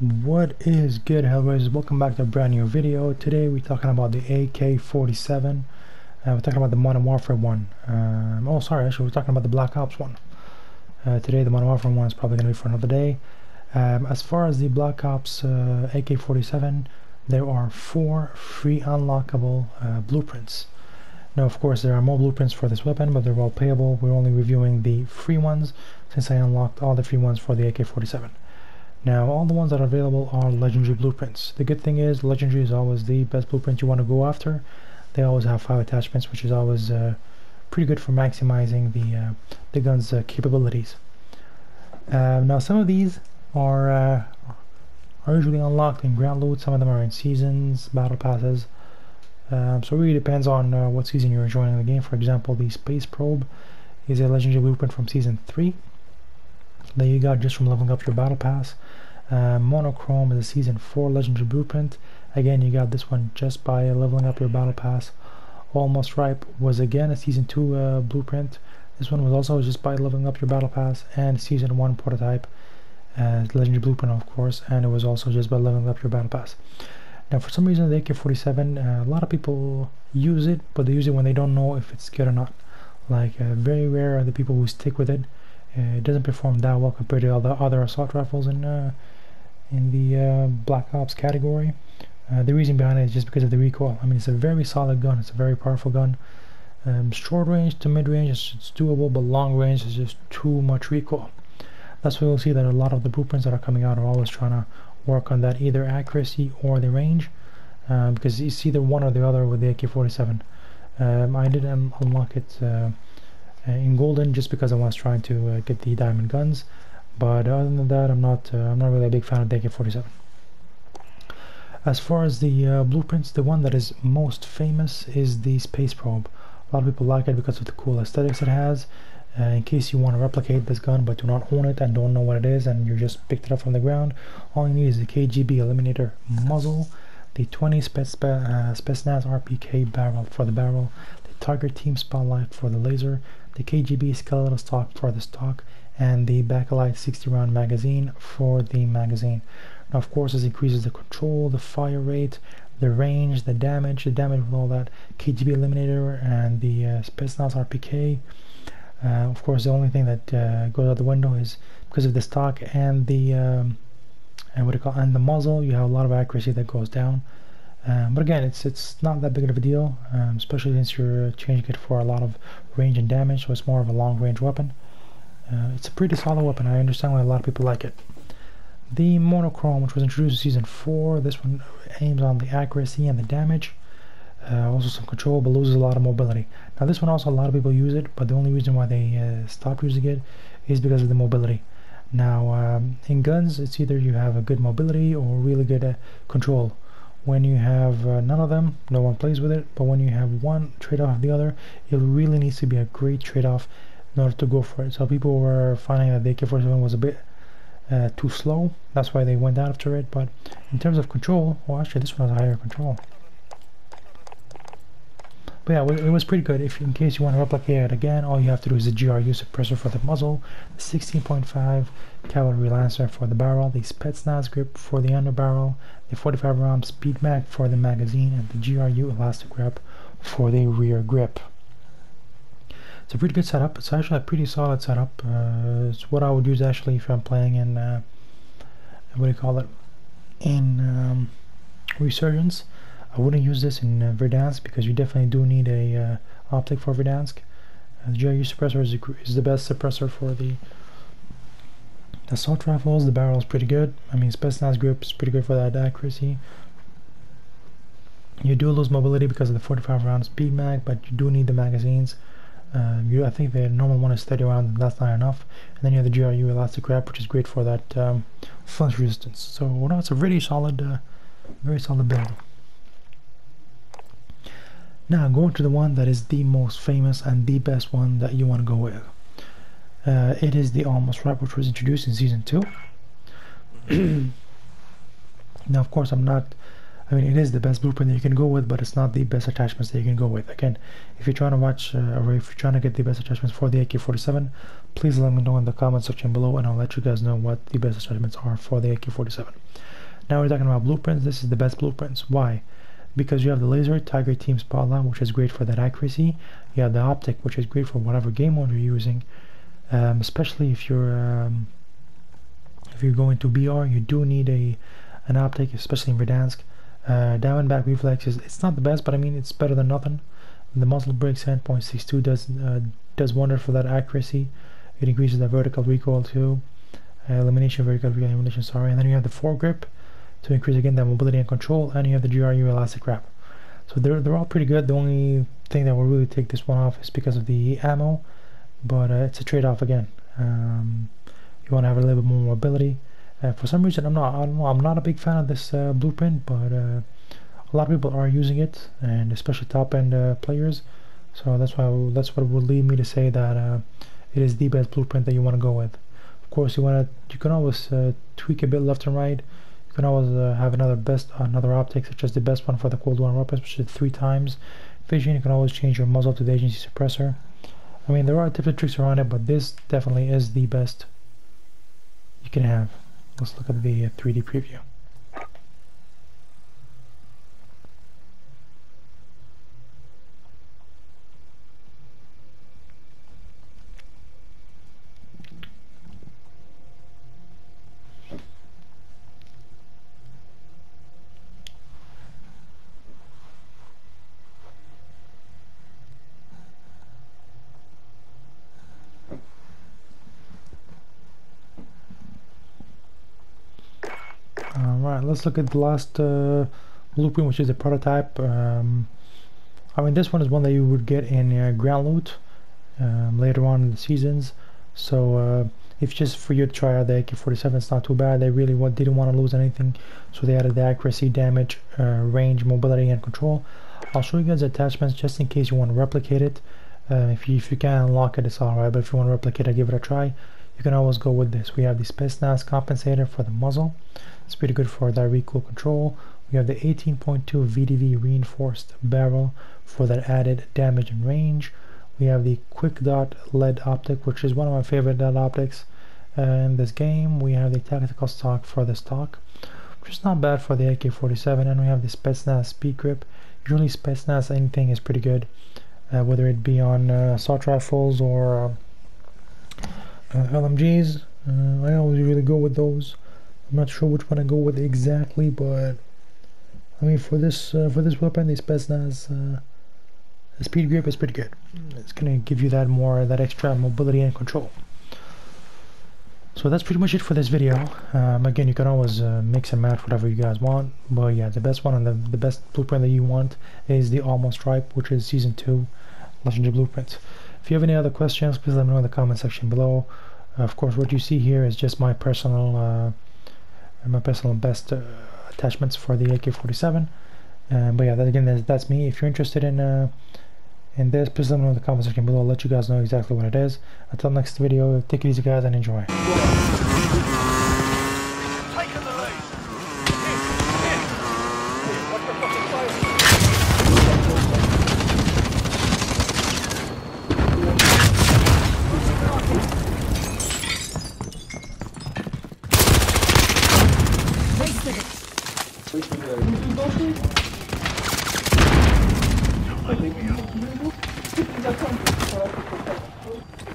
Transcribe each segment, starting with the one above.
What is good, Hellraisers? Welcome back to a brand new video. Today we're talking about the AK47. We're talking about the Modern Warfare one. Actually we're talking about the Black Ops one. Today the Modern Warfare one is probably going to be for another day. As far as the Black Ops AK47, there are 4 free unlockable blueprints. Now of course there are more blueprints for this weapon, but they're all payable. We're only reviewing the free ones since I unlocked all the free ones for the AK47. Now, all the ones that are available are legendary blueprints. The good thing is, legendary is always the best blueprint you want to go after. They always have 5 attachments, which is always pretty good for maximizing the gun's capabilities. Now, some of these are usually unlocked in ground loot. Some of them are in seasons, battle passes. So it really depends on what season you're joining the game. For example, the Space Probe is a legendary blueprint from Season 3. That you got just from leveling up your battle pass. Monochrome is a Season 4 legendary blueprint. Again, you got this one just by leveling up your battle pass. Almost Ripe was again a Season 2 blueprint. This one was also just by leveling up your battle pass. And Season 1 prototype, legendary blueprint of course, and it was also just by leveling up your battle pass. Now for some reason the AK47, a lot of people use it, but they use it when they don't know if it's good or not. Like very rare are the people who stick with it. It doesn't perform that well compared to all the other assault rifles in the Black Ops category. The reason behind it is just because of the recoil. I mean, it's a very solid gun. It's a very powerful gun. Short range to mid range, it's doable, but long range is just too much recoil. That's why you'll see that a lot of the blueprints that are coming out are always trying to work on that either accuracy or the range, because it's either one or the other with the AK47. I did unlock it in golden just because I was trying to get the diamond guns, but other than that I'm not really a big fan of the AK47. As far as the blueprints, the one that is most famous is the Space Probe. A lot of people like it because of the cool aesthetics it has. In case you want to replicate this gun but do not own it and don't know what it is and you just picked it up from the ground, all you need is the KGB Eliminator muzzle, the 20 Spetsnaz RPK barrel for the barrel, the Tiger Team Spotlight for the laser, the KGB skeletal stock for the stock, and the Bakelite 60 round magazine for the magazine. Now of course this increases the control, the fire rate, the range, the damage with all that KGB Eliminator and the Spetsnaz RPK. Of course the only thing that goes out the window is because of the stock and the and the muzzle, you have a lot of accuracy that goes down. But again, it's not that big of a deal, especially since you're changing it for a lot of range and damage, so it's more of a long range weapon. It's a pretty solid weapon. I understand why a lot of people like it. The Monochrome, which was introduced in Season 4, this one aims on the accuracy and the damage, also some control, but loses a lot of mobility. Now this one also a lot of people use it, but the only reason why they stopped using it is because of the mobility. Now in guns, it's either you have a good mobility or really good control. When you have none of them, no one plays with it, but when you have one trade-off of the other, it really needs to be a great trade-off in order to go for it. So people were finding that the AK-47 was a bit too slow, that's why they went after it. But in terms of control, well actually this one has a higher control. But yeah, it was pretty good. If in case you want to replicate it again, all you have to do is the GRU suppressor for the muzzle, the 16.5 cavalry lancer for the barrel, the Spetsnaz grip for the underbarrel, the 45 round speed mag for the magazine, and the GRU elastic grip for the rear grip. It's a pretty good setup. It's actually a pretty solid setup. It's what I would use actually if I'm playing in in Resurgence. I wouldn't use this in Verdansk because you definitely do need a optic for Verdansk. The GRU suppressor is the best suppressor for the assault rifles. The barrel is pretty good. I mean, Spetsnaz grip is pretty good for that accuracy. You do lose mobility because of the 45 round speed mag, but you do need the magazines. I think the normal one is 30 rounds, and that's not enough. And then you have the GRU elastic wrap, which is great for that flinch resistance. So no, it's a really solid, very solid build. Now going to the one that is the most famous and the best one that you want to go with. It is the Almost Ripe, which was introduced in Season 2. Now of course I'm not I mean, it is the best blueprint that you can go with, but it's not the best attachments that you can go with. Again, if you're trying to watch or if you're trying to get the best attachments for the AK47, please let me know in the comment section below, and I'll let you guys know what the best attachments are for the AK47. Now we're talking about blueprints. This is the best blueprints. Why? Because you have the laser Tiger Team Spotlight, which is great for that accuracy. You have the optic, which is great for whatever game mode you're using, especially if you're going to BR. You do need an optic, especially in Verdansk. Down and back reflex it's not the best, but I mean it's better than nothing. The muzzle brake 7.62 does wonder for that accuracy. It increases the vertical recoil too. Vertical elimination, sorry. And then you have the foregrip to increase again that mobility and control, and you have the GRU elastic wrap. So they're all pretty good. The only thing that will really take this one off is because of the ammo, but it's a trade-off again. You want to have a little bit more mobility. For some reason, I'm not a big fan of this blueprint, but a lot of people are using it, and especially top-end players. So that's what would lead me to say that it is the best blueprint that you want to go with. Of course, you can always tweak a bit left and right. You can always have another optic, such as the best one for the Cold War weapons, which is 3 times vision. You can always change your muzzle to the agency suppressor. I mean, there are different tricks around it, but this definitely is the best you can have. Let's look at the 3D preview. Alright, let's look at the last blueprint, which is a prototype. I mean, this one is one that you would get in ground loot later on in the seasons. So if just for you to try out the AK47, it's not too bad. They really didn't want to lose anything, so they added the accuracy, damage, range, mobility, and control. I'll show you guys the attachments just in case you want to replicate it. If you can unlock it, it's alright, but if you want to replicate it, give it a try. You can always go with this. We have the Spetsnaz compensator for the muzzle. It's pretty good for that recoil control. We have the 18.2 VDV reinforced barrel for that added damage and range. We have the quick dot LED optic, which is one of my favorite LED optics in this game. We have the tactical stock for the stock, which is not bad for the AK-47, and we have the Spetsnaz speed grip. Usually Spetsnaz anything is pretty good, whether it be on assault rifles or LMGs. I always really go with those. I'm not sure which one I go with exactly, but I mean for this weapon, the Spetsnaz the speed grip is pretty good. It's gonna give you that extra mobility and control. So that's pretty much it for this video. Again, you can always mix and match whatever you guys want, but yeah, the best one and the best blueprint that you want is the Almost Stripe, which is Season 2 Legendary Blueprints. If you have any other questions, please let me know in the comment section below. Of course, what you see here is just my personal best attachments for the AK-47. But yeah, that's me. If you're interested in this, please let me know in the comment section below. I'll let you guys know exactly what it is. Until next video, take it easy guys and enjoy.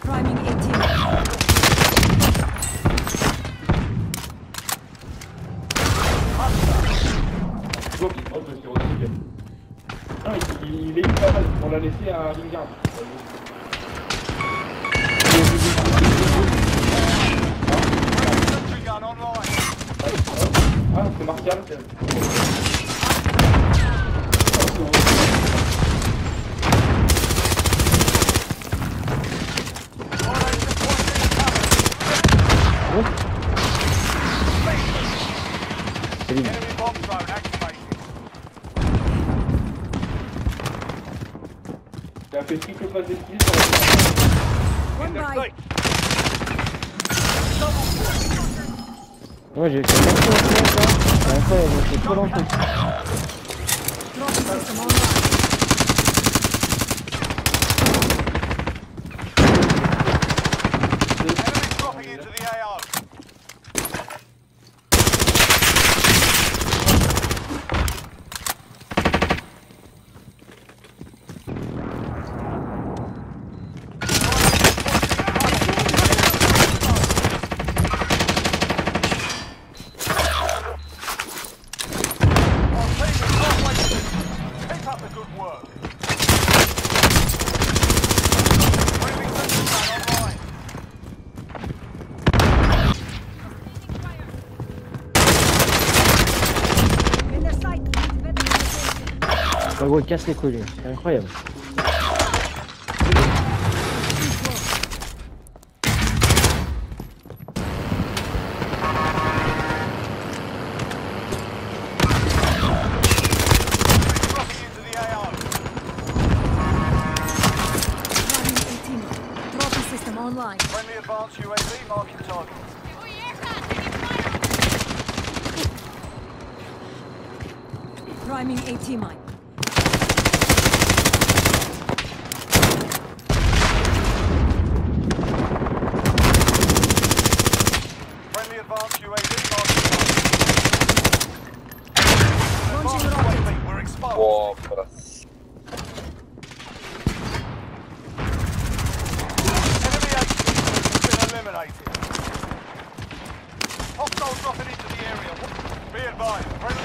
Priming 18. Il est hyper mal, on l'a laissé à Lingard. Ah, c'est Martial. Il a fait triple passe d'esquive. One by. Ouais, j'ai fait merci au mec là. C'est incroyable, c'est trop lent. Trophy system online. Enemy dropping into the AO. Keep up the good work. Moving sensor gun online. In their sight. Better position. Ouais, gros, il casse les couilles, lui. C'est incroyable. Dropping into the AO. Priming 18. Trophy system online. Friendly advanced UAV marking target. Priming 18 mine. Friendly advanced UAV marking target. Launching Advanced rocket. UAV, we're exposed. Wow, teraz. Enemy agency has been eliminated. Hostiles dropping into the area. Be advised, friendly